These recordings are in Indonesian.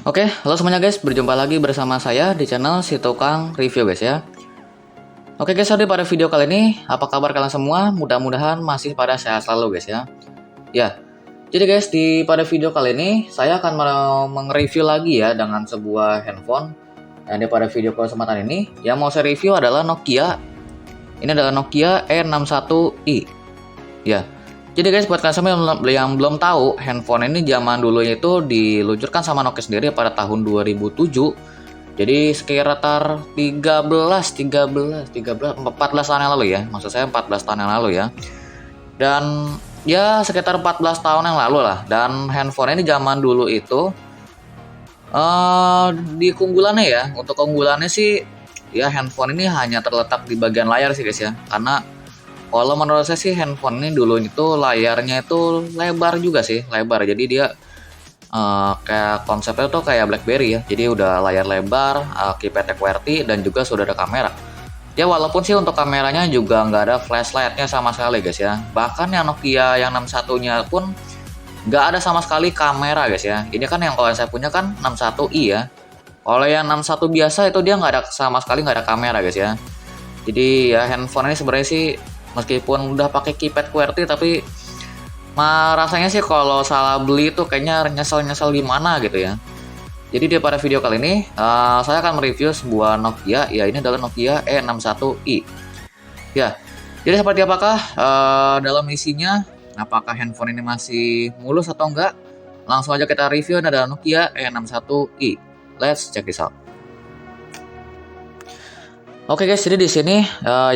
Oke, halo semuanya guys, berjumpa lagi bersama saya di channel si tukang review guys ya. Oke guys, jadi pada video kali ini, apa kabar kalian semua? Mudah-mudahan masih pada sehat selalu guys ya. Ya, jadi guys, pada video kali ini, saya akan mereview lagi ya dengan sebuah handphone. Dan pada video kesempatan ini, yang mau saya review adalah Nokia. Ini adalah Nokia E61i. Ya, jadi guys, buat kalian semua yang belum tahu, handphone ini zaman dulu itu diluncurkan sama Nokia sendiri pada tahun 2007. Jadi sekitar 14 tahun yang lalu ya. Maksud saya 14 tahun yang lalu ya. Dan ya sekitar 14 tahun yang lalu lah. Dan handphone ini zaman dulu itu di keunggulannya ya. Untuk keunggulannya sih ya handphone ini hanya terletak di bagian layar sih guys ya. Karena kalau menurut saya sih handphone ini dulu itu layarnya itu lebar juga sih, lebar. Jadi dia kayak konsepnya tuh kayak BlackBerry ya. Jadi udah layar lebar, keypadnya QWERTY dan juga sudah ada kamera. Ya walaupun sih untuk kameranya juga nggak ada flashlightnya sama sekali guys ya. Bahkan yang Nokia yang 61-nya pun nggak ada sama sekali kamera guys ya. Ini kan yang kalau saya punya kan 61i ya. Kalau yang 61 biasa itu dia nggak ada sama sekali, nggak ada kamera guys ya. Jadi ya handphone ini sebenarnya sih meskipun udah pakai keypad QWERTY tapi rasanya sih kalau salah beli itu kayaknya nyesel-nyesel gimana gitu ya. Jadi pada video kali ini saya akan mereview sebuah Nokia, ya ini adalah Nokia E61i. Ya, jadi seperti apakah dalam isinya, apakah handphone ini masih mulus atau enggak? Langsung aja kita review. Ini adalah Nokia E61i. Let's check this out. Oke guys, jadi di sini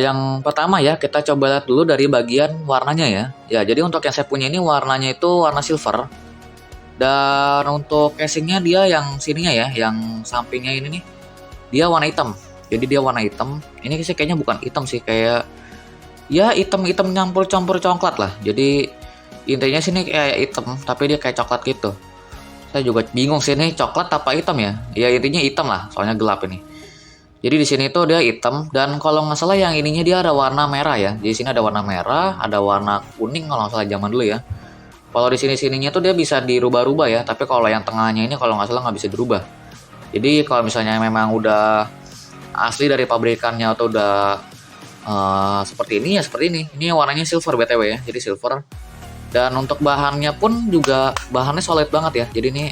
yang pertama ya kita coba lihat dulu dari bagian warnanya ya. Ya, jadi untuk yang saya punya ini warnanya itu warna silver. Dan untuk casingnya dia yang sininya ya, yang sampingnya ini nih, dia warna hitam. Jadi dia warna hitam. Ini sih kayaknya bukan hitam sih, kayak ya hitam-hitam campur-campur coklat lah. Jadi intinya sini kayak hitam, tapi dia kayak coklat gitu. Saya juga bingung sih ini coklat apa hitam ya. Ya intinya hitam lah, soalnya gelap ini. Jadi di sini tuh dia hitam dan kalau nggak salah yang ininya dia ada warna merah ya. Di sini ada warna merah, ada warna kuning kalau nggak salah zaman dulu ya. Kalau di sininya tuh dia bisa dirubah-rubah ya. Tapi kalau yang tengahnya ini kalau nggak salah nggak bisa dirubah. Jadi kalau misalnya memang udah asli dari pabrikannya atau udah seperti ini ya seperti ini. Ini warnanya silver btw ya. Jadi silver. Dan untuk bahannya pun juga bahannya solid banget ya. Jadi ini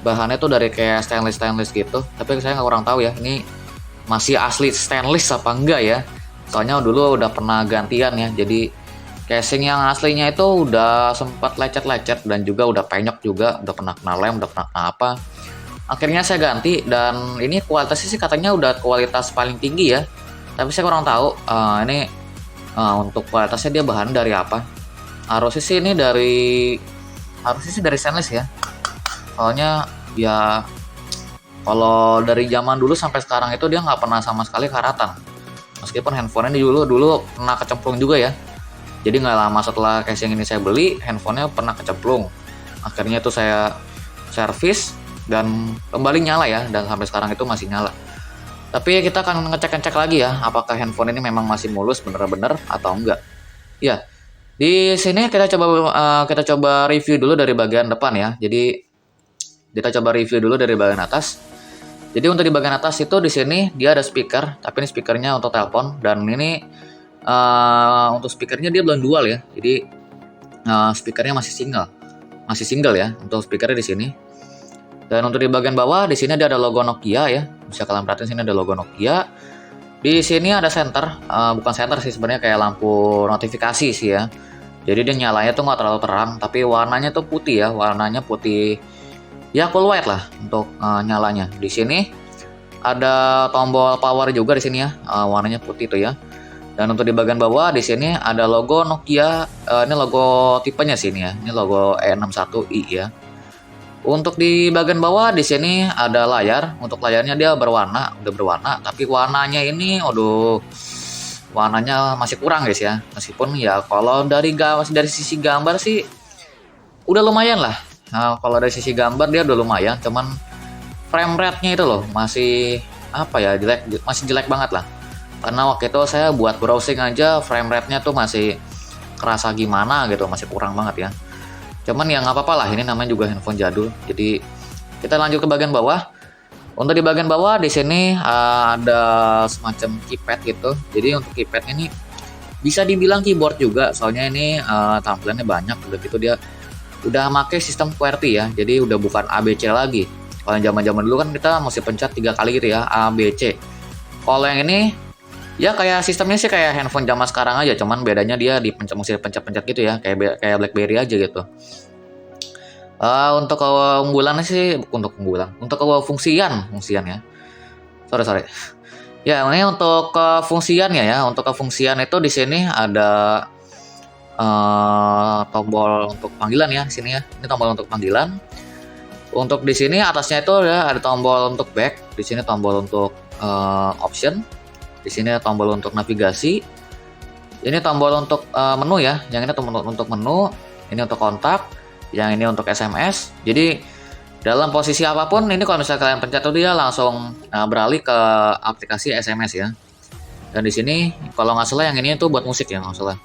bahannya tuh dari kayak stainless gitu. Tapi saya nggak kurang tahu ya. Ini masih asli stainless apa enggak ya, soalnya dulu udah pernah gantian ya. Jadi casing yang aslinya itu udah sempat lecet-lecet dan juga udah penyok juga, udah pernah kena lem, udah pernah kena apa. Akhirnya saya ganti dan ini kualitasnya sih katanya udah kualitas paling tinggi ya, tapi saya kurang tahu ini untuk kualitasnya dia bahan dari apa. Harusnya sih dari stainless ya, soalnya ya kalau dari zaman dulu sampai sekarang itu dia nggak pernah sama sekali karatan. Meskipun handphonenya dulu pernah kecemplung juga ya. Jadi nggak lama setelah casing ini saya beli, handphonenya pernah kecemplung. Akhirnya itu saya servis dan kembali nyala ya. Dan sampai sekarang itu masih nyala. Tapi kita akan ngecek lagi ya, apakah handphone ini memang masih mulus bener-bener atau enggak. Ya, di sini kita coba review dulu dari bagian depan ya. Jadi kita coba review dulu dari bagian atas. Jadi untuk di bagian atas itu di sini dia ada speaker, tapi ini speakernya untuk telepon dan ini untuk speakernya dia belum dual ya. Jadi speakernya masih single ya untuk speakernya di sini. Dan untuk di bagian bawah di sini ada logo Nokia ya. Bisa kalian perhatiin sini ada logo Nokia. Di sini ada center, bukan center sih sebenarnya, kayak lampu notifikasi sih ya. Jadi dia nyalanya tuh nggak terlalu terang, tapi warnanya tuh putih ya, warnanya putih. Ya cool white lah untuk nyalanya. Di sini ada tombol power juga di sini ya, warnanya putih tuh ya. Dan untuk di bagian bawah di sini ada logo Nokia, ini logo tipenya sini ya. Ini logo E61i ya. Untuk di bagian bawah di sini ada layar. Untuk layarnya dia udah berwarna, tapi warnanya ini warnanya masih kurang guys ya. Meskipun ya kalau dari sisi gambar sih udah lumayan lah. Nah, kalau dari sisi gambar dia udah lumayan, cuman frame rate-nya itu loh masih masih jelek banget lah. Karena waktu itu saya buat browsing aja frame rate-nya tuh masih kerasa gimana gitu, masih kurang banget ya. Cuman ya nggak apa-apa lah, ini namanya juga handphone jadul, jadi Kita lanjut ke bagian bawah. Untuk di bagian bawah di sini ada semacam keypad gitu. Jadi untuk keypad ini bisa dibilang keyboard juga, soalnya ini tampilannya banyak. Udah gitu dia udah pakai sistem QWERTY ya. Jadi udah bukan ABC lagi. Kalau zaman-zaman dulu kan kita mesti pencet 3 kali gitu ya, ABC. Kalau yang ini ya kayak sistemnya sih kayak handphone zaman sekarang aja, cuman bedanya dia dipencet, mesti pencet-pencet gitu ya, kayak BlackBerry aja gitu. Untuk keunggulannya sih, untuk fungsian ya. Sorry. Ya, ini untuk kefungsiannya ya. Untuk kefungsian itu di sini ada tombol untuk panggilan ya di sini ya. Ini tombol untuk panggilan. Untuk di sini atasnya itu ya ada tombol untuk back, di sini tombol untuk option. Di sini tombol untuk navigasi. Ini tombol untuk menu ya. Yang ini tombol untuk menu, ini untuk kontak, yang ini untuk SMS. Jadi dalam posisi apapun ini kalau misalnya kalian pencet tuh dia langsung beralih ke aplikasi SMS ya. Dan di sini kalau nggak salah yang ini tuh buat musik ya, nggak salah.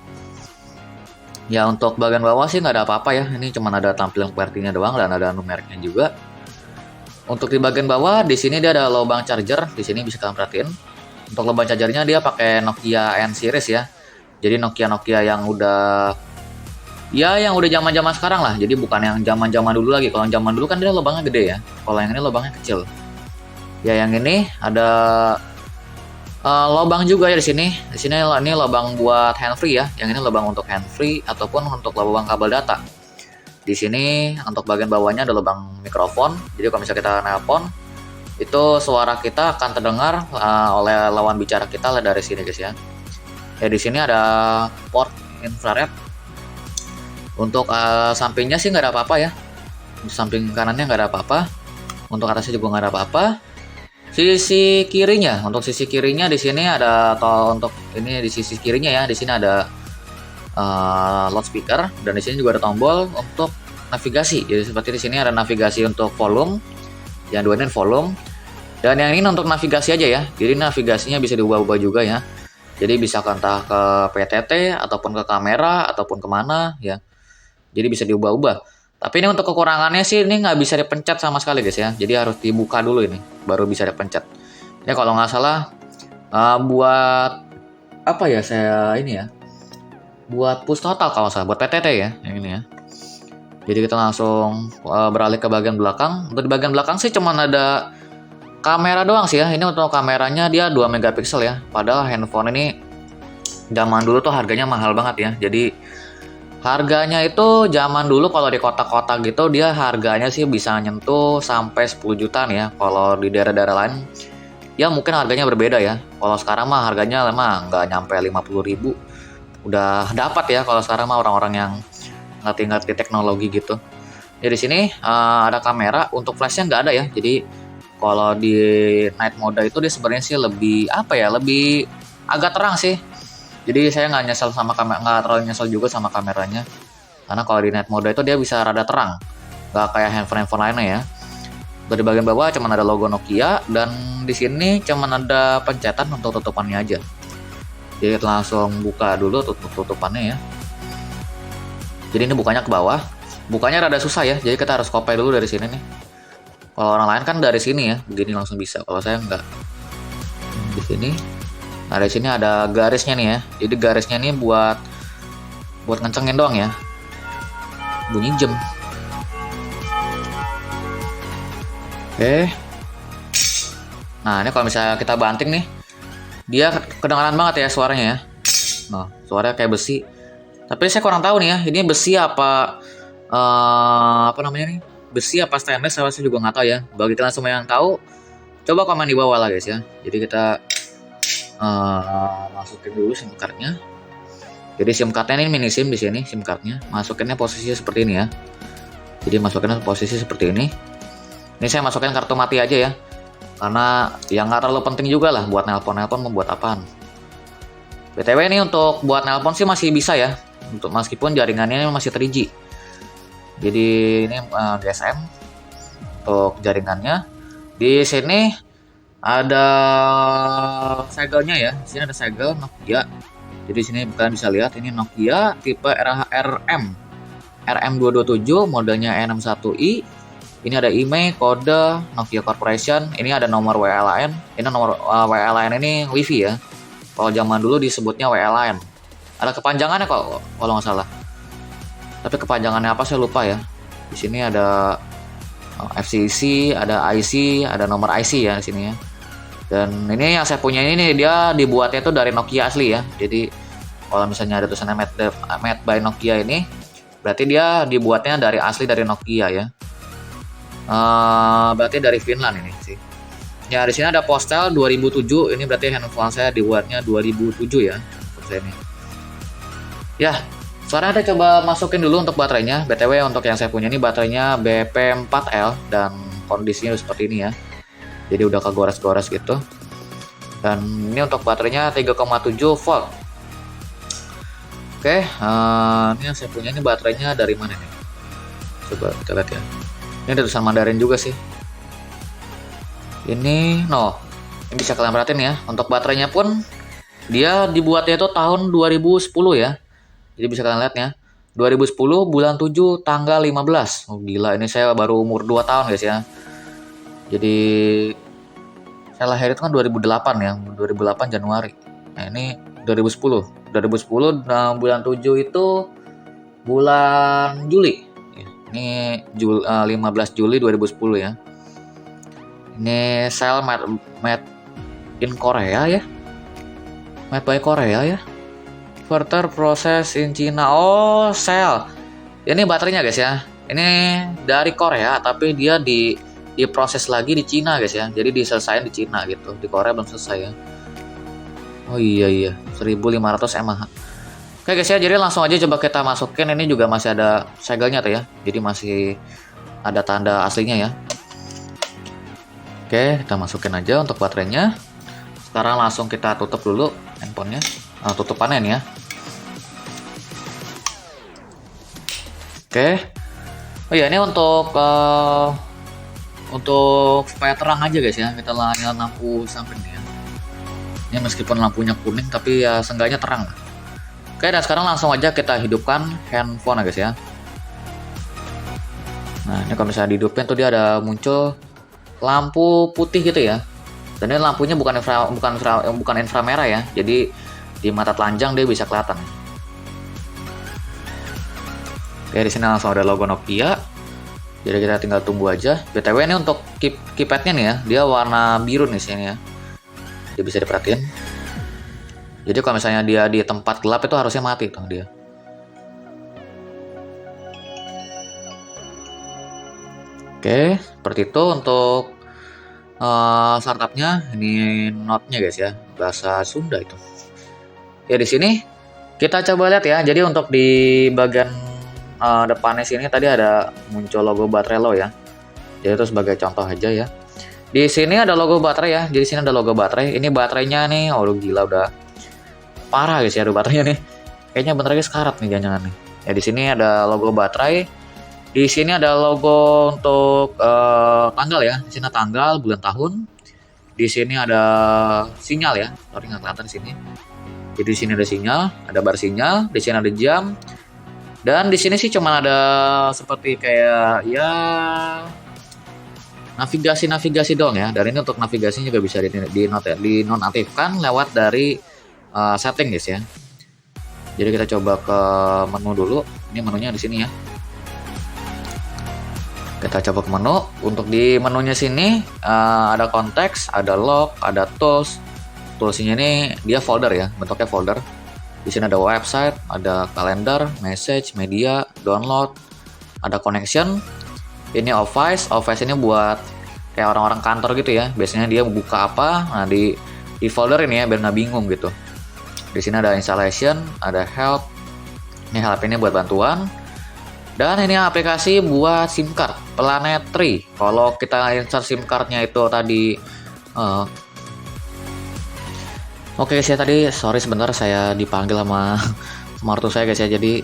Ya untuk bagian bawah sih nggak ada apa-apa ya. Ini cuma ada tampilan QWERTY-nya doang dan ada numeriknya juga. Untuk di bagian bawah di sini dia ada lubang charger. Di sini bisa kalian perhatiin. Untuk lubang chargernya dia pakai Nokia N series ya. Jadi Nokia yang udah zaman-zaman sekarang lah. Jadi bukan yang zaman-zaman dulu lagi. Kalau zaman dulu kan dia lubangnya gede ya. Kalau yang ini lubangnya kecil. Ya yang ini ada lubang juga ya di sini. Di sini ini lubang buat handfree ya. Yang ini lubang untuk handfree ataupun untuk lubang kabel data. Di sini untuk bagian bawahnya ada lubang mikrofon. Jadi kalau misalnya kita nelpon, itu suara kita akan terdengar oleh lawan bicara kita dari sini guys ya. Ya di sini ada port infrared. Untuk sampingnya sih nggak ada apa-apa ya. Samping kanannya nggak ada apa-apa. Untuk atasnya juga nggak ada apa-apa. Sisi kirinya, untuk sisi kirinya di sini ada untuk ini di sisi kirinya ya. Di sini ada loudspeaker dan di sini juga ada tombol untuk navigasi. Jadi seperti di sini ada navigasi untuk volume. Yang dua ini volume. Dan yang ini untuk navigasi aja ya. Jadi navigasinya bisa diubah-ubah juga ya. Jadi bisa entah ke PTT ataupun ke kamera ataupun kemana ya. Jadi bisa diubah-ubah. Tapi ini untuk kekurangannya sih ini nggak bisa dipencet sama sekali guys ya. Jadi harus dibuka dulu ini baru bisa dipencet. Ini kalau nggak salah buat apa ya saya ini ya. Buat push total kalau salah, buat PTT ya yang ini ya. Jadi kita langsung beralih ke bagian belakang. Untuk di bagian belakang sih cuman ada kamera doang sih ya. Ini untuk kameranya dia 2 megapiksel ya. Padahal handphone ini zaman dulu tuh harganya mahal banget ya. Jadi harganya itu zaman dulu kalau di kota-kota gitu dia harganya sih bisa nyentuh sampai 10 jutaan ya. Kalau di daerah-daerah lain ya mungkin harganya berbeda ya. Kalau sekarang mah harganya memang nggak nyampe 50.000 udah dapat ya. Kalau sekarang mah orang-orang yang ngerti-ngerti teknologi gitu. Ya di sini ada kamera, untuk flashnya nggak ada ya. Jadi kalau di night mode itu dia sebenarnya sih lebih lebih agak terang sih. Jadi saya nggak nyesel sama kamera, nggak terlalu nyesel juga sama kameranya. Karena kalau di night mode itu dia bisa rada terang, nggak kayak handphone lainnya ya. Dari bagian bawah cuman ada logo Nokia dan di sini cuman ada pencetan untuk tutupannya aja. Jadi kita langsung buka dulu tutupannya ya. Jadi ini bukanya ke bawah, bukanya rada susah ya. Jadi kita harus copy dulu dari sini nih. Kalau orang lain kan dari sini ya, begini langsung bisa. Kalau saya nggak. Di sini. Nah di sini ada garisnya nih ya. Jadi garisnya nih buat ngencengin doang ya. Bunyi jam. Oke. Nah ini kalau misalnya kita banting nih, dia kedengaran banget ya suaranya ya. Nah suaranya kayak besi. Tapi saya kurang tahu nih ya. Ini besi apa namanya nih? Besi apa stainless? Saya juga nggak tahu ya. Bagi kalian semua yang tahu, coba komen di bawah lah guys ya. Jadi kita masukin dulu SIM cardnya. Jadi SIM cardnya ini mini SIM di sini SIM cardnya. Masukinnya posisi seperti ini ya. Jadi masukinnya posisi seperti ini. Ini saya masukin kartu mati aja ya. Karena yang nggak terlalu penting juga lah buat nelpon membuat apaan. BTW ini untuk buat nelpon sih masih bisa ya. Untuk meskipun jaringannya masih 3G. Jadi ini GSM untuk jaringannya. Di sini ada segelnya ya. Di sini ada segel Nokia. Jadi sini kalian bisa lihat ini Nokia tipe RM RM227, modenya E61i. Ini ada IMEI, kode, Nokia Corporation. Ini ada nomor WLAN. Ini nomor WLAN ini WiFi ya. Kalau zaman dulu disebutnya WLAN. Ada kepanjangannya kok kalau nggak salah. Tapi kepanjangannya apa saya lupa ya. Di sini ada FCC, ada IC, ada nomor IC ya di sini ya. Dan ini yang saya punya ini dia dibuatnya itu dari Nokia asli ya. Jadi kalau misalnya ada tulisannya made by Nokia ini, berarti dia dibuatnya dari asli dari Nokia ya. Berarti dari Finland ini sih. Ya di sini ada Postel 2007. Ini berarti handphone saya dibuatnya 2007 ya. Saya ini. Ya, sekarang kita coba masukin dulu untuk baterainya. BTW untuk yang saya punya ini baterainya BP4L dan kondisinya seperti ini ya. Jadi udah kegores-gores gitu. Dan ini untuk baterainya 3,7 volt. Oke, ini yang saya punya ini baterainya dari mana nih? Coba kita lihat ya. Ini ada tulisan Mandarin juga sih. Ini bisa kalian perhatiin ya. Untuk baterainya pun dia dibuatnya itu tahun 2010 ya. Jadi bisa kalian lihat ya. 2010 bulan 7 tanggal 15. Oh gila, ini saya baru umur 2 tahun guys ya. Jadi saya lahir itu kan 2008 ya. 2008 Januari. Nah ini 2010. 2010 bulan 7 itu bulan Juli. Ini 15 Juli 2010 ya. Ini sel made in Korea ya. Made by Korea ya. Further process in China. Oh, sel. Ini baterainya guys ya. Ini dari Korea tapi dia diproses lagi di Cina guys ya. Jadi diselesain di Cina gitu. Di Korea belum selesai ya. Oh iya 1500 mAh. Oke guys ya, jadi langsung aja coba kita masukin. Ini juga masih ada segelnya tuh ya. Jadi masih ada tanda aslinya ya. Oke, kita masukin aja untuk baterainya. Sekarang langsung kita tutup dulu handphonenya. Tutupannya nih ya. Oke. Oh iya, ini untuk supaya terang aja guys ya. Kita nyalain lampu samping nih ya. Ini meskipun lampunya kuning tapi ya seenggaknya terang lah. Oke, dan sekarang langsung aja kita hidupkan handphone ya guys ya. Nah, ini kalau misalnya dihidupin tuh dia ada muncul lampu putih gitu ya. Dan ini lampunya bukan inframerah ya. Jadi di mata telanjang dia bisa kelihatan. Oke, di sini langsung ada logo Nokia. Jadi kita tinggal tunggu aja. BTW ini untuk keypadnya nih ya, dia warna biru nih sini ya. Dia bisa diperhatiin. Jadi kalau misalnya dia di tempat gelap itu harusnya mati tuh dia. Oke, seperti itu untuk startupnya. Ini note-nya guys ya, bahasa Sunda itu. Ya di sini kita coba lihat ya. Jadi untuk di bagian depannya sini tadi ada muncul logo baterai lo ya. Jadi itu sebagai contoh aja ya. Di sini ada logo baterai ya. Jadi sini ada logo baterai. Ini baterainya nih, oh gila udah parah guys ya, ada baterainya nih. Kayaknya baterainya sekarat nih jangan-jangan nih. Ya di sini ada logo baterai. Di sini ada logo untuk tanggal ya. Di sini tanggal, bulan, tahun. Di sini ada sinyal ya. Sorry nggak kelihatan di sini. Jadi di sini ada sinyal, ada bar sinyal. Di sini ada jam. Dan di sini sih cuma ada seperti kayak ya navigasi doang ya. Dan ini untuk navigasinya juga bisa dinonaktifkan lewat dari setting guys ya. Jadi kita coba ke menu dulu. Ini menunya di sini ya. Kita coba ke menu. Untuk di menunya sini ada konteks, ada log, ada tools. Toolsnya ini dia folder ya, bentuknya folder. Di sini ada website, ada kalender, message, media, download, ada connection. Ini Office ini buat kayak orang-orang kantor gitu ya. Biasanya dia buka apa, nah di folder ini ya biar nggak bingung gitu. Di sini ada installation, ada help. Ini help ini buat bantuan. Dan ini aplikasi buat SIM card, Planetary. Kalau kita insert SIM cardnya itu tadi oke guys ya, tadi sorry sebentar saya dipanggil sama ortu saya guys ya. Jadi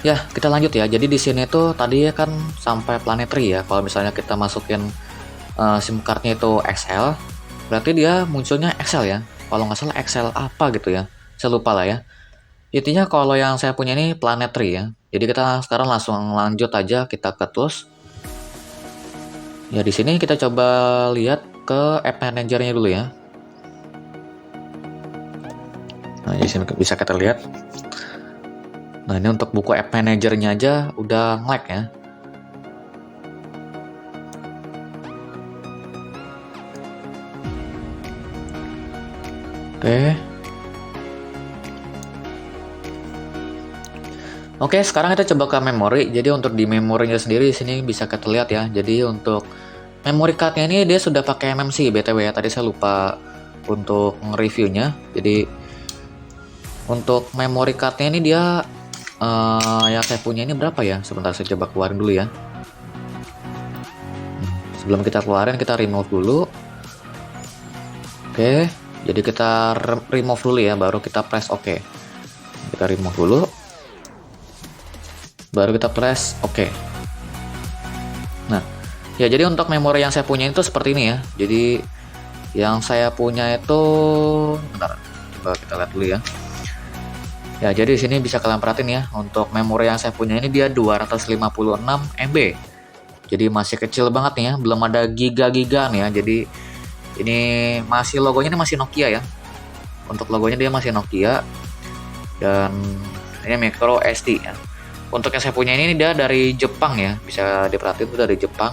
ya kita lanjut ya. Jadi di sini tuh tadi kan sampai Planetary ya. Kalau misalnya kita masukin SIM cardnya itu XL, berarti dia munculnya XL ya. Kalau nggak salah XL apa gitu ya. Saya lupa lah ya. Intinya kalau yang saya punya ini Planetary ya. Jadi kita sekarang langsung lanjut aja, kita ke tools. Ya di sini kita coba lihat ke App Manager-nya dulu ya. Nah, di sini bisa kita lihat. Nah, ini untuk buku App Manager-nya aja udah nge-lag ya. Oke, sekarang kita coba ke memori. Jadi untuk di memorinya sendiri di sini bisa kita lihat ya. Jadi untuk memory card-nya ini dia sudah pakai MMC BTW ya. Tadi saya lupa untuk nge-reviewnya. Jadi untuk memory card-nya ini dia yang saya punya ini berapa ya? Sebentar saya coba keluarin dulu ya. Sebelum kita keluarin kita remove dulu. Oke, jadi kita remove dulu ya, baru kita press OK. Kita remove dulu. Baru kita press OK. Nah, ya jadi untuk memori yang saya punya itu seperti ini ya. Jadi yang saya punya itu, bentar, coba kita lihat dulu ya. Ya, jadi di sini bisa kalian perhatiin ya, untuk memori yang saya punya ini dia 256 MB. Jadi masih kecil banget nih ya, belum ada giga-gigaan ya. Jadi ini masih logonya ini masih Nokia ya. Untuk logonya dia masih Nokia dan ini micro SD ya. Untuk yang saya punya ini dia dari Jepang ya, bisa diperhatiin itu dari Jepang.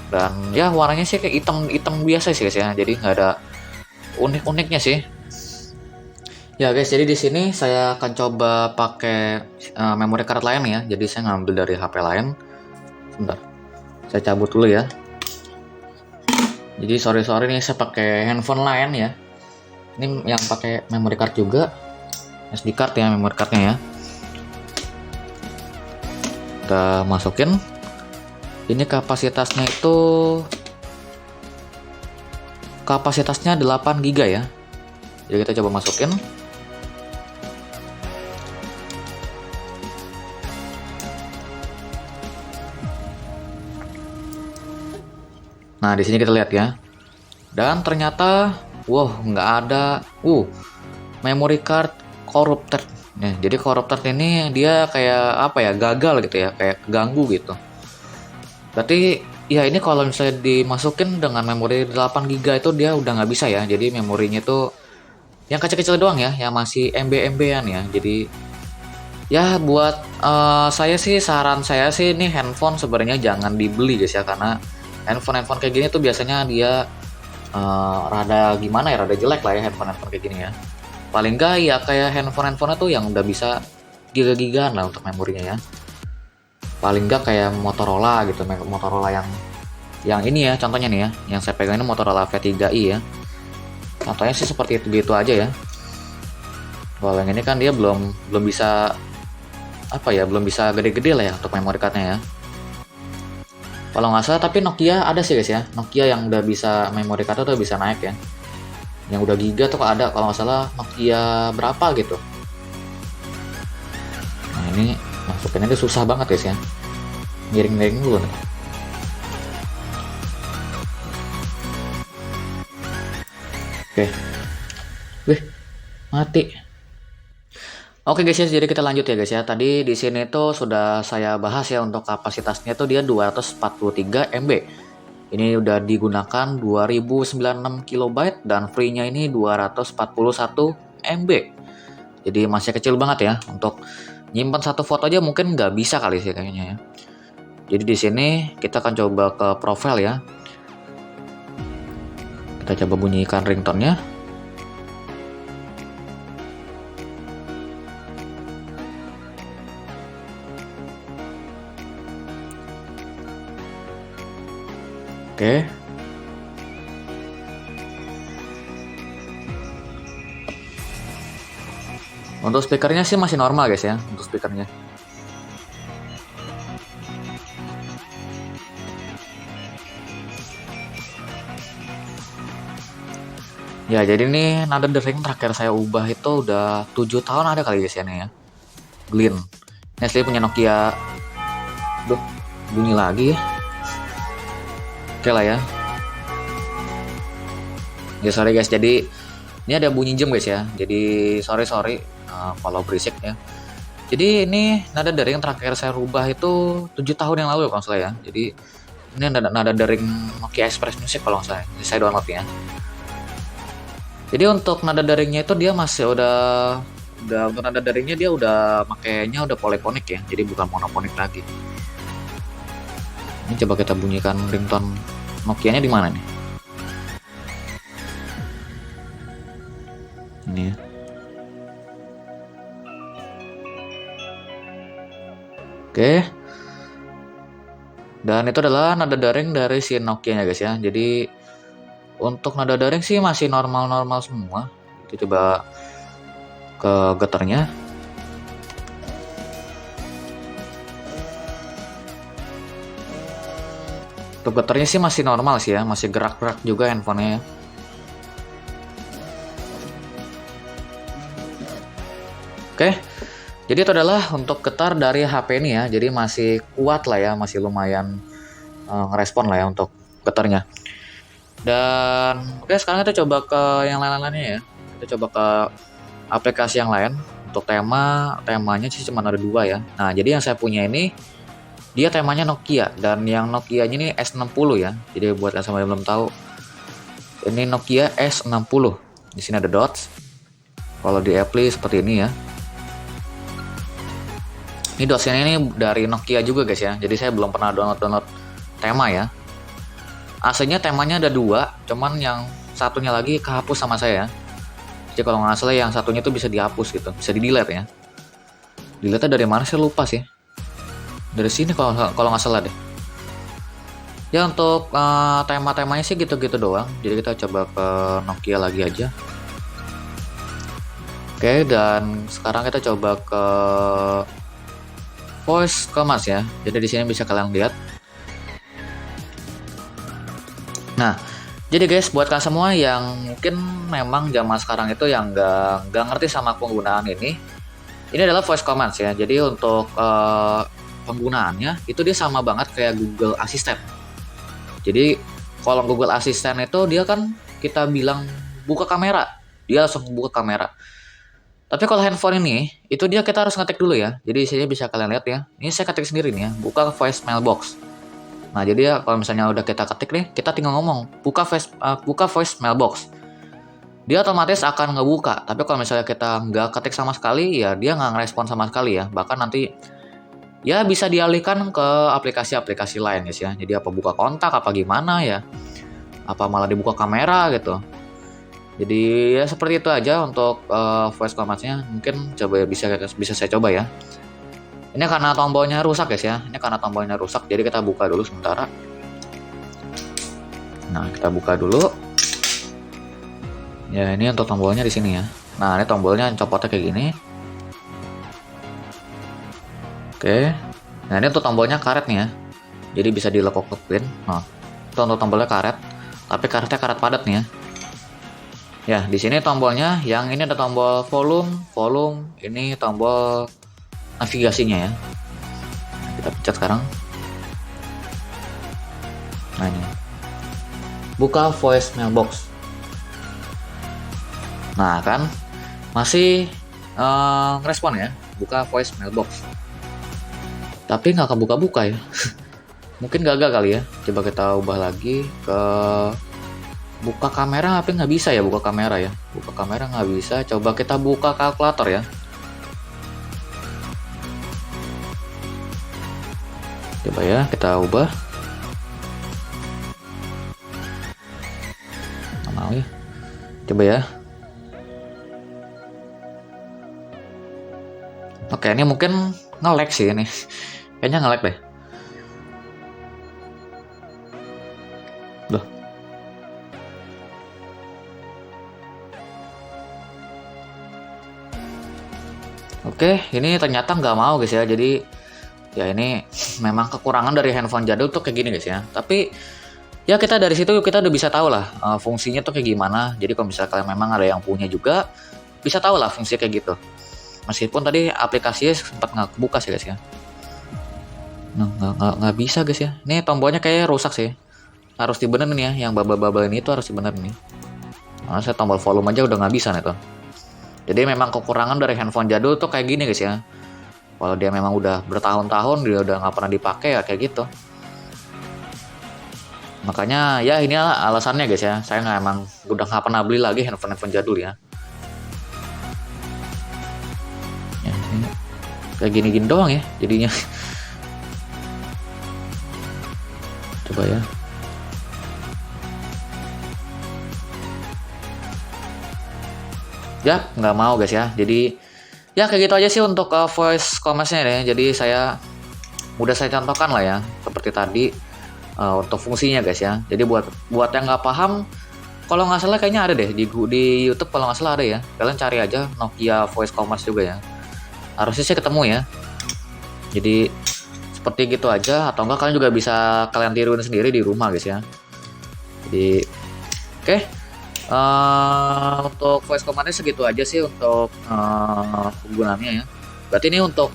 Dan ya warnanya sih kayak hitam biasa sih guys ya, jadi nggak ada unik-uniknya sih. Ya guys, jadi di sini saya akan coba pakai memory card lain ya. Jadi saya ngambil dari HP lain. Sebentar, saya cabut dulu ya. Jadi sorry nih saya pakai handphone lain ya. Ini yang pakai memory card juga, SD card ya memory cardnya ya. Kita masukin. Ini kapasitasnya 8 GB ya. Jadi kita coba masukin. Nah, di sini kita lihat ya. Dan ternyata wow, nggak ada memory card corrupted. Nah, jadi corrupted ini dia kayak apa ya, gagal gitu ya, kayak ganggu gitu. Berarti ya ini kalau misalnya dimasukin dengan memori 8 GB itu dia udah nggak bisa ya. Jadi memorinya tuh yang kecil-kecil doang ya, yang masih MB-MB-an ya. Jadi ya buat saya sih, saran saya sih ini handphone sebenarnya jangan dibeli guys ya, karena handphone kayak gini tuh biasanya dia rada gimana ya, rada jelek lah ya handphone kayak gini ya. Paling enggak ya kayak handphone tuh yang udah bisa giga-gigaan lah untuk memorinya ya. Paling enggak kayak Motorola gitu, Motorola yang ini ya, contohnya nih ya, yang saya pegang ini Motorola V3i ya. Contohnya sih seperti itu gitu aja ya. Kalau yang ini kan dia belum bisa apa ya, belum bisa gede-gede lah ya untuk memory cardnya ya. Kalau nggak salah tapi Nokia ada sih guys ya, Nokia yang udah bisa memory card tuh bisa naik ya. Yang udah giga tuh ada, kalau nggak salah Nokia berapa gitu. Nah ini masukinnya itu susah banget guys ya, miring-miring dulu nih. Oke, wih mati. Oke guys ya, jadi kita lanjut ya guys ya. Tadi di sini tuh sudah saya bahas ya, untuk kapasitasnya tuh dia 243 MB. Ini udah digunakan 2096 KB dan free-nya ini 241 MB. Jadi masih kecil banget ya. Untuk nyimpan satu foto aja mungkin nggak bisa kali sih kayaknya ya. Jadi di sini kita akan coba ke profile ya. Kita coba bunyikan ringtone-nya. Oke. Untuk speakernya sih masih normal guys ya, untuk speakernya. Ya jadi nih nada dering terakhir saya ubah itu udah 7 tahun ada kali guys ya nih ya. Glin. Ini asli punya Nokia. Duh, bunyi lagi ya. Oke lah ya. Ya sorry guys, jadi ini ada bunyi jam guys ya. Jadi sorry kalau berisik ya. Jadi ini nada dering yang terakhir saya rubah itu 7 tahun yang lalu kalau nggak salah ya. Jadi Ini nada dering Nokia Express Music kalau nggak salah. Saya download ya. Jadi untuk nada deringnya itu dia masih udah untuk nada deringnya dia udah makainya udah polyphonic ya. Jadi bukan monophonic lagi. Ini coba kita bunyikan ringtone Nokia-nya di mana nih? Ini ya. Oke. Dan itu adalah nada daring dari si Nokia-nya guys ya. Jadi untuk nada daring sih masih normal-normal semua. Kita coba ke getarnya. Untuk getarnya sih masih normal sih ya, masih gerak-gerak juga handphonenya ya. Oke, jadi itu adalah untuk getar dari HP ini ya. Jadi masih kuat lah ya, masih lumayan ngerespon lah ya untuk getarnya. Dan oke, sekarang kita coba ke yang lain-lainnya ya. Kita coba ke aplikasi yang lain. Untuk temanya sih cuma ada 2 ya. Nah, jadi yang saya punya ini dia temanya Nokia, dan yang Nokia-nya ini S60 ya. Jadi buat yang sama yang belum tahu, ini Nokia S60. Di sini ada dots. Kalau di Apply seperti ini ya. Ini dotsnya ini dari Nokia juga guys ya. Jadi saya belum pernah download tema ya. Aslinya temanya ada 2, cuman yang satunya lagi kehapus sama saya. Jadi kalau nggak salah yang satunya itu bisa dihapus gitu, bisa di delete ya. Delete dari mana sih, lupa sih. Dari sini kalau nggak salah deh. Ya untuk tema-temanya sih gitu-gitu doang. Jadi kita coba ke Nokia lagi aja. Oke, dan sekarang kita coba ke voice commands ya. Jadi di sini bisa kalian lihat. Nah, jadi guys, buat kalian semua yang mungkin memang zaman sekarang itu yang nggak ngerti sama penggunaan ini adalah voice commands ya. Jadi untuk penggunaannya itu dia sama banget kayak Google Assistant. Jadi kalau Google Assistant itu dia kan kita bilang buka kamera, dia langsung buka kamera. Tapi kalau handphone ini itu dia kita harus ngetik dulu ya. Jadi sini bisa kalian lihat ya. Ini saya ketik sendiri nih ya, buka voice mailbox. Nah, jadi ya kalau misalnya udah kita ketik nih, kita tinggal ngomong buka voice mailbox. Dia otomatis akan ngebuka. Tapi kalau misalnya kita nggak ketik sama sekali, ya dia nggak ngerespon sama sekali ya. Bahkan nanti ya bisa dialihkan ke aplikasi-aplikasi lain guys ya. Jadi apa buka kontak apa gimana ya, apa malah dibuka kamera gitu. Jadi ya seperti itu aja untuk voice commands-nya. Mungkin coba bisa saya coba ya. Ini karena tombolnya rusak guys ya. Ini karena tombolnya rusak, jadi kita buka dulu sementara. Nah, kita buka dulu. Ya, ini untuk tombolnya di sini ya. Nah, ini tombolnya copotnya kayak gini. Oke. Nah, ini untuk tombolnya karet nih ya. Jadi bisa dilekuk-lekukin. Nah, itu untuk tombolnya karet. Tapi karetnya karet padat nih ya. Ya, di sini tombolnya yang ini ada tombol volume, ini tombol navigasinya ya. Kita pencet sekarang. Nah, ini. Buka voice mailbox. Nah, kan masih respon ya. Buka voice mailbox. Tapi nggak kebuka-buka ya. Mungkin gagal kali ya. Coba kita ubah lagi ke buka kamera, tapi nggak bisa ya buka kamera ya. Buka kamera nggak bisa. Coba kita buka kalkulator ya. Coba ya, kita ubah. Nggak mau ya. Coba ya. Oke, ini mungkin nge-lag sih ini. Kayaknya nge-lag deh. Loh. Oke, ini ternyata nggak mau guys ya. Jadi ya ini memang kekurangan dari handphone jadul tuh kayak gini guys ya. Tapi ya kita dari situ kita udah bisa tahu lah fungsinya tuh kayak gimana. Jadi kalau misalnya kalian memang ada yang punya juga, bisa tahu lah fungsinya kayak gitu. Meskipun tadi aplikasinya sempat nggak kebuka sih guys ya. Nah, nggak bisa guys ya. Ini tombolnya kayak rusak sih. Harus dibenerin ya. Yang bubble-bubble ini tuh harus dibenerin nih. Nah, saya tombol volume aja udah nggak bisa nih tuh. Jadi memang kekurangan dari handphone jadul tuh kayak gini guys ya. Kalau dia memang udah bertahun-tahun dia udah nggak pernah dipakai ya kayak gitu. Makanya ya inilah alasannya guys ya. Saya nggak emang udah nggak pernah beli lagi handphone jadul ya. Ya, ini kayak gini-gini doang ya jadinya. Coba ya. Ya nggak mau guys ya. Jadi ya kayak gitu aja sih untuk voice commerce-nya ya. Jadi udah saya contohkan lah ya seperti tadi untuk fungsinya guys ya. Jadi buat yang nggak paham, kalau nggak salah kayaknya ada deh di YouTube, kalau nggak salah ada ya. Kalian cari aja Nokia Voice Commerce juga ya. Harusnya sih ketemu ya. Jadi seperti gitu aja, atau enggak kalian juga bisa kalian tiruin sendiri di rumah guys ya. Jadi oke. Untuk voice command-nya segitu aja sih untuk penggunaannya ya. Berarti ini untuk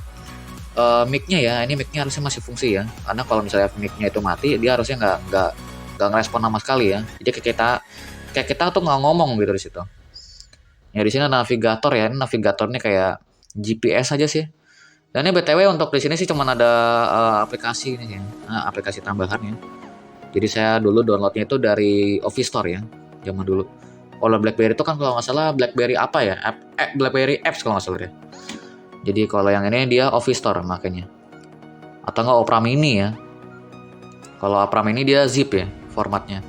mic-nya ya, ini mic-nya harusnya masih fungsi ya. Karena kalau misalnya mic-nya itu mati, dia harusnya nggak ngerespon sama sekali ya. Jadi kayak kita tuh nggak ngomong gitu di situ. Ya di sini navigator ya, ini navigator ini kayak GPS aja sih. Dan ini BTW untuk di sini sih cuman ada aplikasi ini ya, aplikasi tambahan ya. Jadi saya dulu downloadnya itu dari Office Store ya, zaman dulu. Kalau BlackBerry itu kan kalau nggak salah BlackBerry apa ya, BlackBerry Apps kalau nggak salah ya. Jadi kalau yang ini dia Office Store makanya. Atau nggak Opera Mini ya. Kalau Opera Mini dia zip ya formatnya.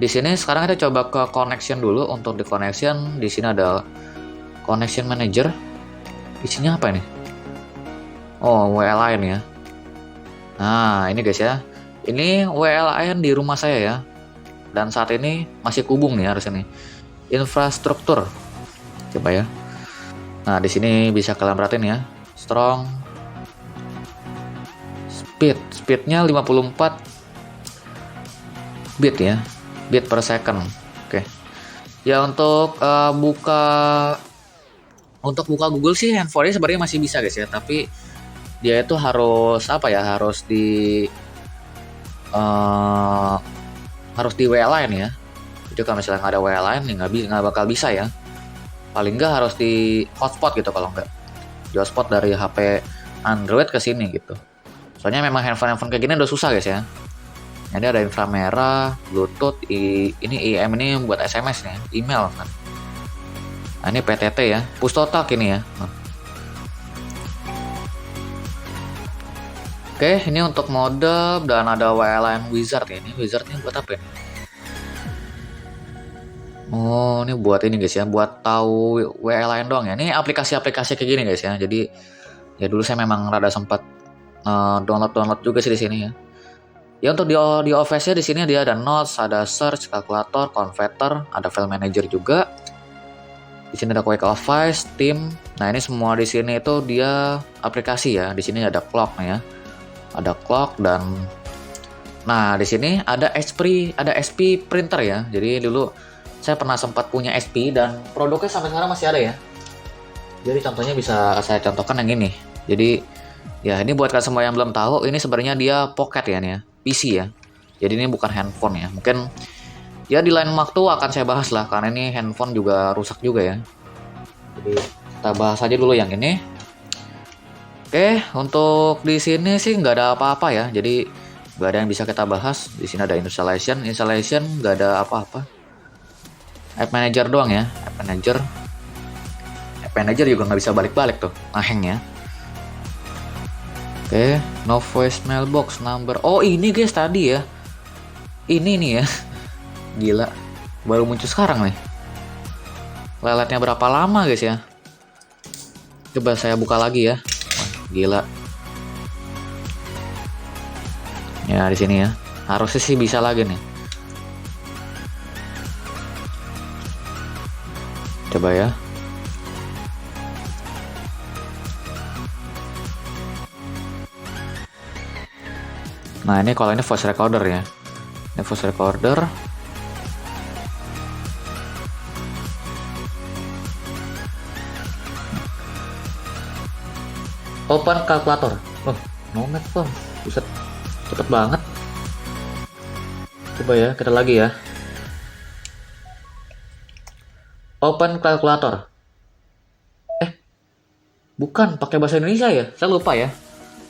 Di sini sekarang kita coba ke connection dulu. Untuk di connection di sini ada connection manager. Isinya apa ini? Oh, WLAN ya. Nah, ini guys ya. Ini WLAN di rumah saya ya. Dan saat ini masih kubung nih harusnya nih. Infrastruktur. Coba ya. Nah, di sini bisa kalian perhatiin ya. Strong. Speednya 54 bit ya. Bit per second. Oke. Ya untuk buka Google sih handphone sebenarnya masih bisa guys ya, tapi dia itu harus apa ya, harus di WLAN ya. Jadi kalau misalnya nggak ada WLAN ya nggak bakal bisa ya. Paling nggak harus di hotspot gitu, kalau nggak di hotspot dari HP Android ke sini gitu. Soalnya memang handphone kayak gini udah susah guys ya. Jadi ada inframerah, Bluetooth, ini IM ini buat SMS ya, email kan. Nah, ini PTT ya, push to talk ini ya. Oke, ini untuk mode dan ada WLAN wizard ya. Ini wizardnya buat apa ini? Oh, ini buat ini guys ya, buat tahu WLAN doang ya. Ini aplikasi-aplikasi kayak gini guys ya. Jadi ya dulu saya memang rada sempat download juga sih di sini ya. Ya untuk di OVS-nya di sini dia ada notes, ada search, kalkulator, converter, ada file manager juga. Di sini ada quick office, team. Nah, ini semua di sini itu dia aplikasi ya. Di sini ada clock ya. Ada clock dan nah di sini ada SP printer ya. Jadi dulu saya pernah sempat punya SP dan produknya sampai sekarang masih ada ya. Jadi contohnya bisa saya contohkan yang ini. Jadi ya ini buat kalian semua yang belum tahu, ini sebenarnya dia pocket ya nih ya, PC ya. Jadi ini bukan handphone ya. Mungkin ya di lain waktu akan saya bahas lah, karena ini handphone juga rusak juga ya. Jadi kita bahas aja dulu yang ini. Oke, untuk di sini sih nggak ada apa-apa ya. Jadi nggak ada yang bisa kita bahas. Di sini ada installation nggak ada apa-apa. App Manager doang ya. App Manager juga nggak bisa balik-balik tuh, ngeheng ya. Oke, no voice mailbox number. Oh ini guys tadi ya. Ini nih ya. Gila, baru muncul sekarang nih. Leletnya berapa lama guys ya? Coba saya buka lagi ya. Gila. Ya di sini ya. Harusnya sih bisa lagi nih. Coba ya. Nah ini kalau ini voice recorder ya. Ini voice recorder. Open kalkulator. Oh, nomet tuh. Buset. Cepet banget. Coba ya, kita lagi ya. Open kalkulator. Bukan, pakai bahasa Indonesia ya? Saya lupa ya.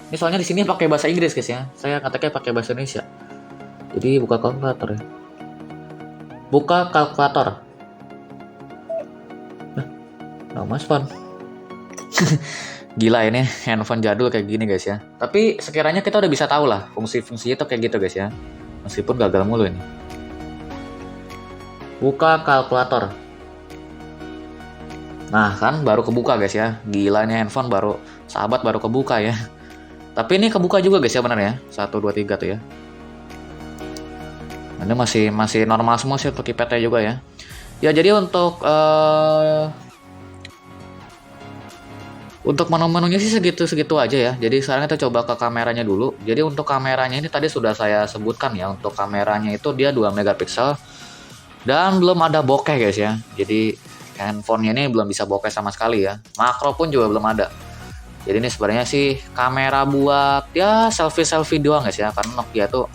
Ini soalnya di sini pakai bahasa Inggris guys ya. Saya katakan pakai bahasa Indonesia. Jadi buka kalkulator ya. Buka kalkulator. No mas phone. Gila ini handphone jadul kayak gini guys ya. Tapi sekiranya kita udah bisa tahu lah fungsi-fungsinya tuh kayak gitu guys ya. Meskipun gagal mulu ini. Buka kalkulator. Nah kan baru kebuka guys ya. Gila ini handphone baru, sahabat baru kebuka ya. Tapi ini kebuka juga guys ya benar ya. 1, 2, 3 tuh ya. Ini masih normal semua sih untuk IPT juga ya. Ya jadi untuk menu-menunya sih segitu aja ya. Jadi sekarang kita coba ke kameranya dulu. Jadi untuk kameranya ini tadi sudah saya sebutkan ya. Untuk kameranya itu dia 2 megapiksel dan belum ada bokeh guys ya. Jadi handphonenya ini belum bisa bokeh sama sekali ya. Makro pun juga belum ada. Jadi ini sebenarnya sih kamera buat ya selfie doang guys ya. Karena Nokia tuh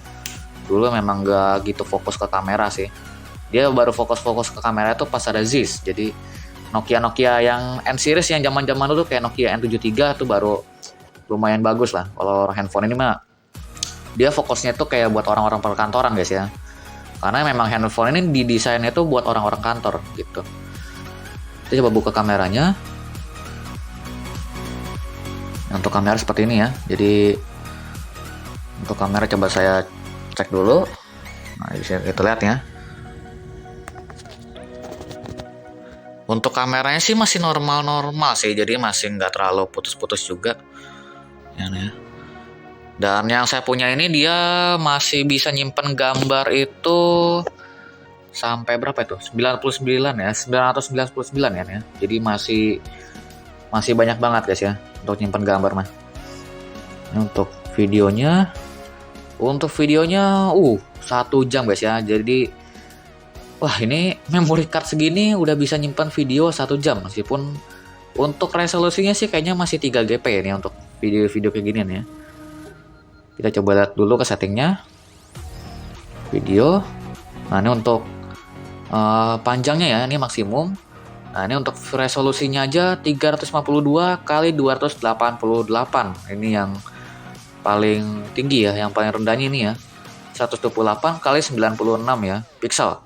dulu memang gak gitu fokus ke kamera sih. Dia baru fokus ke kamera itu pas ada Zeiss. Jadi Nokia yang N series yang zaman-zaman dulu kayak Nokia N73 tuh baru lumayan bagus lah. Kalau handphone ini mah dia fokusnya tuh kayak buat orang-orang perkantoran guys ya. Karena memang handphone ini didesainnya tuh buat orang-orang kantor gitu. Kita coba buka kameranya. Untuk kamera seperti ini ya. Jadi untuk kamera coba saya cek dulu. Nah, bisa kita lihat ya. Untuk kameranya sih masih normal sih, jadi masih nggak terlalu putus-putus juga. Ya. Dan yang saya punya ini dia masih bisa nyimpen gambar itu sampai berapa itu? 99 ya, 999 ya. Jadi masih banyak banget guys ya untuk nyimpen gambar mah. Untuk videonya 1 jam guys ya. Jadi wah ini memory card segini udah bisa nyimpan video 1 jam. Meskipun untuk resolusinya sih kayaknya masih 3 GP ini untuk video-video kayak ginian ya. Kita coba lihat dulu ke settingnya. Video. Nah ini untuk panjangnya ya, ini maksimum. Nah ini untuk resolusinya aja 352 kali 288. Ini yang paling tinggi ya, yang paling rendahnya ini ya. 128 kali 96 ya, pixel.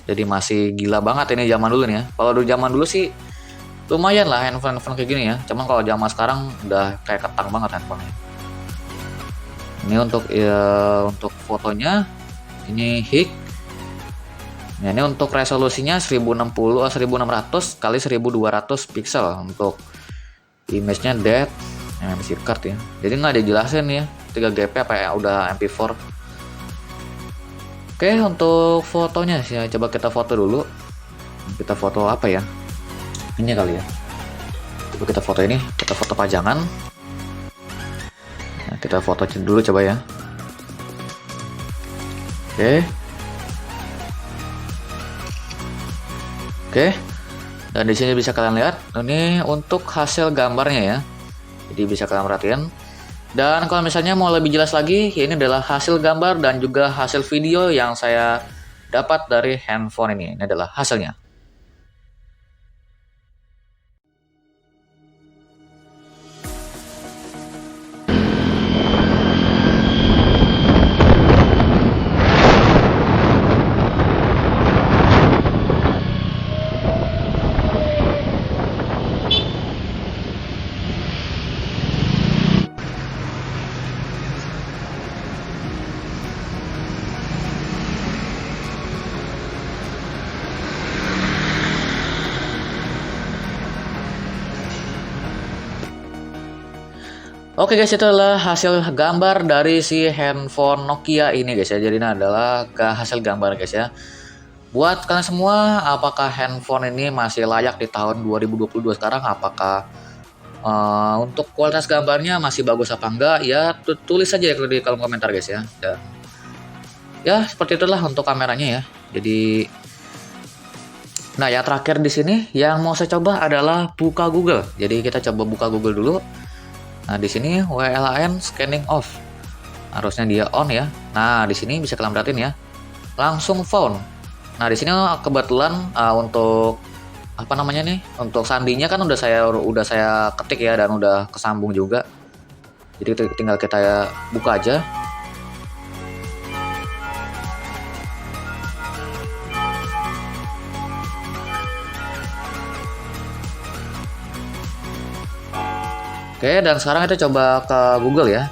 Jadi masih gila banget ini zaman dulu nih ya. Kalau dulu zaman dulu sih lumayan lah handphone kayak gini ya. Cuman kalau zaman sekarang udah kayak ketang banget handphonenya. Ini untuk fotonya ini hik. Nah, ini untuk resolusinya 1600 kali 1200 pixel. Untuk image-nya DAT MMC card ya. Jadi nggak ada jelasin ya 3 GP apa ya udah MP4. Oke, untuk fotonya sih, coba kita foto dulu. Kita foto apa ya? Ini kali ya. Coba kita foto ini, kita foto pajangan. Nah, kita foto dulu coba ya. Oke. Dan di sini bisa kalian lihat, ini untuk hasil gambarnya ya. Jadi bisa kalian perhatiin. Dan kalau misalnya mau lebih jelas lagi, ini adalah hasil gambar dan juga hasil video yang saya dapat dari handphone ini. Ini adalah hasilnya. Oke guys, itu adalah hasil gambar dari si handphone Nokia ini guys ya. Jadi ini adalah hasil gambar guys ya. Buat kalian semua, apakah handphone ini masih layak di tahun 2022 sekarang? Apakah untuk kualitas gambarnya masih bagus apa enggak? Ya tulis saja di kolom komentar guys ya. Ya seperti itulah untuk kameranya ya. Jadi nah yang terakhir di sini yang mau saya coba adalah buka Google. Jadi kita coba buka Google dulu. Nah, di sini WLAN scanning off. Harusnya dia on ya. Nah, di sini bisa kalian perhatiin ya. Langsung phone. Nah, di sini kebetulan untuk apa namanya nih? Untuk sandinya kan udah saya ketik ya dan udah kesambung juga. Jadi tinggal kita buka aja. Oke, dan sekarang kita coba ke Google ya.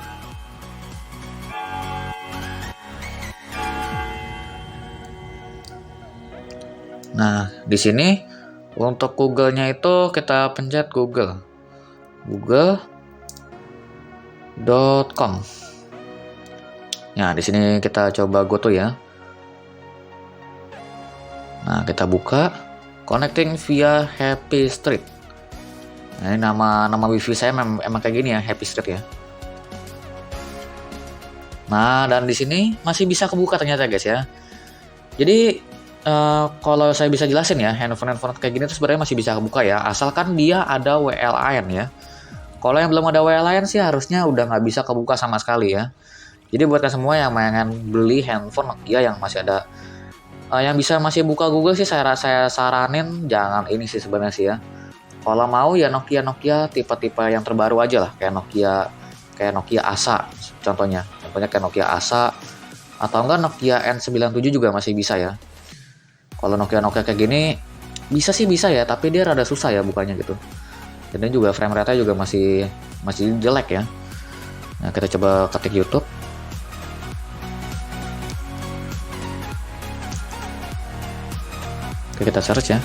Nah, di sini untuk Google-nya itu kita pencet google.com. Nah, di sini kita coba go to ya. Nah, kita buka connecting via Happy Street. Nah, ini nama wifi saya emang kayak gini ya, Happy Street ya. Nah, dan di sini masih bisa kebuka ternyata guys ya. Jadi kalau saya bisa jelasin ya, handphone kayak gini tuh sebenarnya masih bisa kebuka ya, asalkan dia ada WLAN ya. Kalau yang belum ada WLAN sih harusnya udah nggak bisa kebuka sama sekali ya. Jadi buat kalian semua yang pengen beli handphone Nokia yang masih ada yang bisa masih buka Google sih, saya saranin jangan ini sih sebenarnya sih ya. Kalau mau ya Nokia tipe-tipe yang terbaru aja lah, kayak Nokia Asa contohnya kayak Nokia Asa, atau enggak Nokia N97 juga masih bisa ya. Kalau Nokia kayak gini bisa ya, tapi dia rada susah ya bukanya gitu. Dan juga frame rate-nya juga masih jelek ya. Nah, kita coba ketik YouTube. Oke, kita search ya.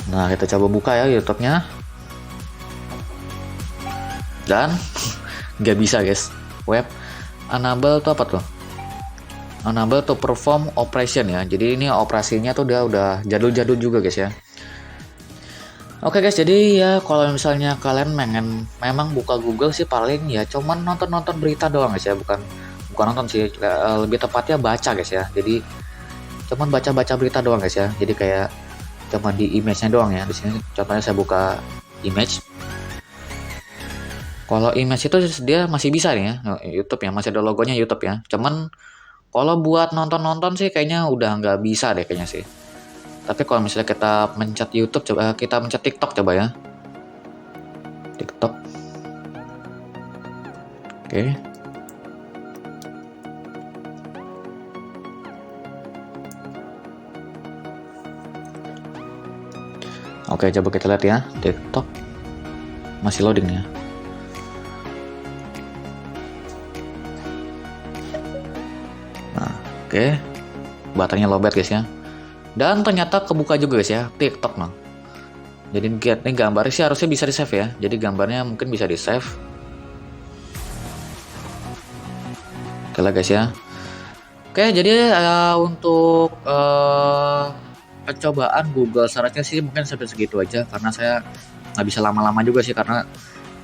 Nah, kita coba buka ya YouTube-nya. Dan nggak bisa guys. Web unable tuh apa tuh? Unable to perform operation ya. Jadi ini operasinya tuh udah jadul-jadul juga guys ya. Oke guys, jadi ya kalau misalnya kalian memang buka Google sih paling ya cuman nonton berita doang guys ya, bukan nonton sih, lebih tepatnya baca guys ya. Jadi cuman baca berita doang guys ya. Jadi kayak cuman di image-nya doang ya. Di sini contohnya saya buka image. Kalau image itu dia masih bisa nih ya, YouTube ya, masih ada logonya YouTube ya. Cuman kalau buat nonton sih kayaknya udah nggak bisa deh kayaknya sih. Tapi kalau misalnya kita mencet YouTube, coba kita mencet TikTok coba ya. TikTok. Oke. Oke, coba kita lihat ya, TikTok. Masih loading ya. Oke, baterainya lowbat guys ya. Dan ternyata kebuka juga guys ya, TikTok nah. Jadi ini gambarnya sih harusnya bisa di save ya. Jadi gambarnya mungkin bisa di save. Oke lah guys ya. Oke, jadi untuk percobaan Google search-nya sih mungkin sampai segitu aja, karena saya nggak bisa lama-lama juga sih, karena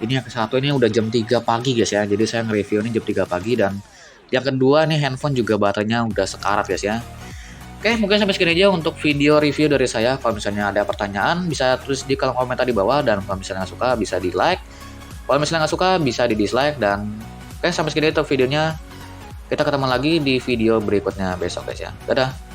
ini yang ke-1 ini udah jam 3 pagi guys ya. Jadi saya nge-review ini jam 3 pagi, dan yang kedua nih handphone juga baterainya udah sekarat guys ya. Oke, mungkin sampai segini aja untuk video review dari saya. Kalau misalnya ada pertanyaan bisa tulis di kolom komentar di bawah, dan kalau misalnya nggak suka bisa di like. Kalau misalnya nggak suka bisa di dislike. Dan oke, sampai segini untuk videonya. Kita ketemu lagi di video berikutnya besok guys ya. Dadah.